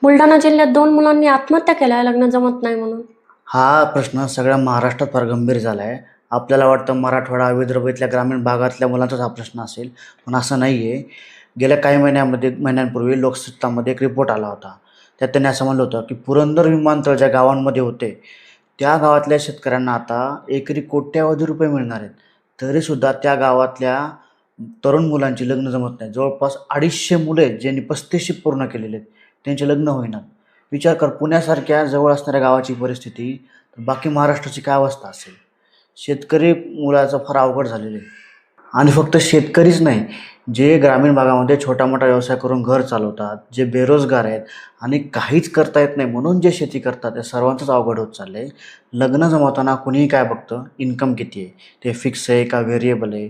बुलढाणा जिल्ह्यात 2 मुलांनी आत्महत्या केल्या लग्न जमत नाही म्हणून. हा प्रश्न सगळ्या महाराष्ट्रात फार गंभीर झाला आहे. आपल्याला वाटतं मराठवाडा, विदर्भ इथल्या ग्रामीण भागातल्या मुलांचाच हा प्रश्न असेल, पण असं नाही आहे. गेल्या काही महिन्यांपूर्वी लोकसत्तामध्ये एक रिपोर्ट आला होता. त्यात त्यांनी असं म्हणलं होतं की पुरंदर विमानतळ ज्या गावांमध्ये होते, त्या गावातल्या शेतकऱ्यांना आता एकरी कोट्यावधी रुपये मिळणार आहेत. तरीसुद्धा त्या गावातल्या तरुण मुलांची लग्न जमत नाही. जवळपास 250 मुले ज्यांनी 35 पूर्ण केलेले आहेत, त्यांचे लग्न होईनात. विचार कर, पुण्यासारख्या जवळ असणाऱ्या गावाची परिस्थिती, तर बाकी महाराष्ट्राची काय अवस्था असेल. शेतकरी मुलाचं फार अवघड झालेलं आहे. आणि फक्त शेतकरीच नाही, जे ग्रामीण भागामध्ये छोटा मोठा व्यवसाय करून घर चालवतात, जे बेरोजगार आहेत आणि काहीच करता येत नाही म्हणून जे शेती करतात, त्या सर्वांचंच अवघड होत चाललं आहे. लग्न जमवताना कुणीही काय बघतं, इन्कम किती आहे, ते फिक्स आहे का व्हेरिएबल आहे.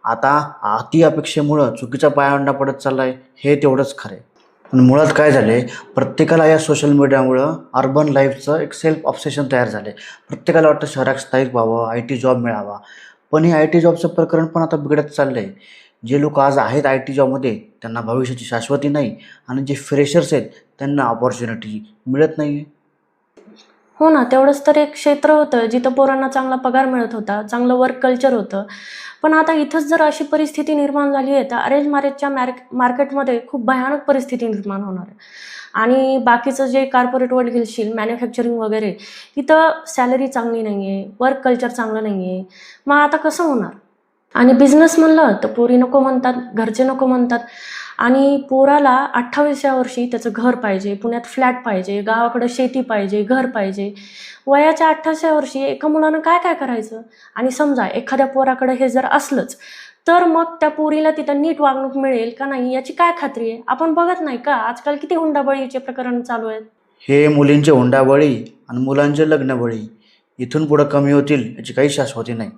आता अति अपेक्षेमुळं चुकीचा पायंडा पडत चालला आहे, हे तेवढंच खरं आहे. पण मुळात काय झालं आहे, प्रत्येकाला या सोशल मीडियामुळं अर्बन लाईफचं एक सेल्फ ऑब्सेशन तयार झालं आहे. प्रत्येकाला वाटतं शहरात स्थायिक व्हावं, IT जॉब मिळावा. पण हे IT जॉबचं प्रकरण पण आता बिघडत चाललं आहे. जे लोक आज आहेत IT जॉबमध्ये, त्यांना भविष्याची शाश्वती नाही, आणि जे फ्रेशर्स आहेत त्यांना अपॉर्च्युनिटी मिळत नाही आहे. हो ना, तेवढंच तर एक क्षेत्र होतं जिथं पोरांना चांगला पगार मिळत होता, चांगलं वर्क कल्चर होतं. पण आता इथंच जर अशी परिस्थिती निर्माण झाली आहे, तर अरेंज मॅरेजच्या मार्केटमध्ये खूप भयानक परिस्थिती निर्माण होणार आहे. आणि बाकीचं जे कॉर्पोरेट वर्ल्ड घेशील, मॅन्युफॅक्चरिंग वगैरे, तिथं सॅलरी चांगली नाही आहे, वर्क कल्चर चांगलं नाही आहे. मग आता कसं होणार? आणि बिझनेस म्हणलं तर पोरी नको म्हणतात, घरचे नको म्हणतात. आणि पोराला 28व्या वर्षी त्याचं घर पाहिजे, पुण्यात फ्लॅट पाहिजे, गावाकडं शेती पाहिजे, घर पाहिजे. वयाच्या 28व्या वर्षी एका मुलानं काय काय करायचं? आणि समजा एखाद्या पोराकडं हे जर असलंच, तर मग त्या पोरीला तिथं नीट वागणूक मिळेल का नाही याची काय खात्री आहे? आपण बघत नाही का आजकाल किती हुंडाबळीचे प्रकरण चालू आहेत? हे मुलींचे हुंडाबळी आणि मुलांचे लग्नबळी इथून पुढं कमी होतील याची काही शाश्वती नाही.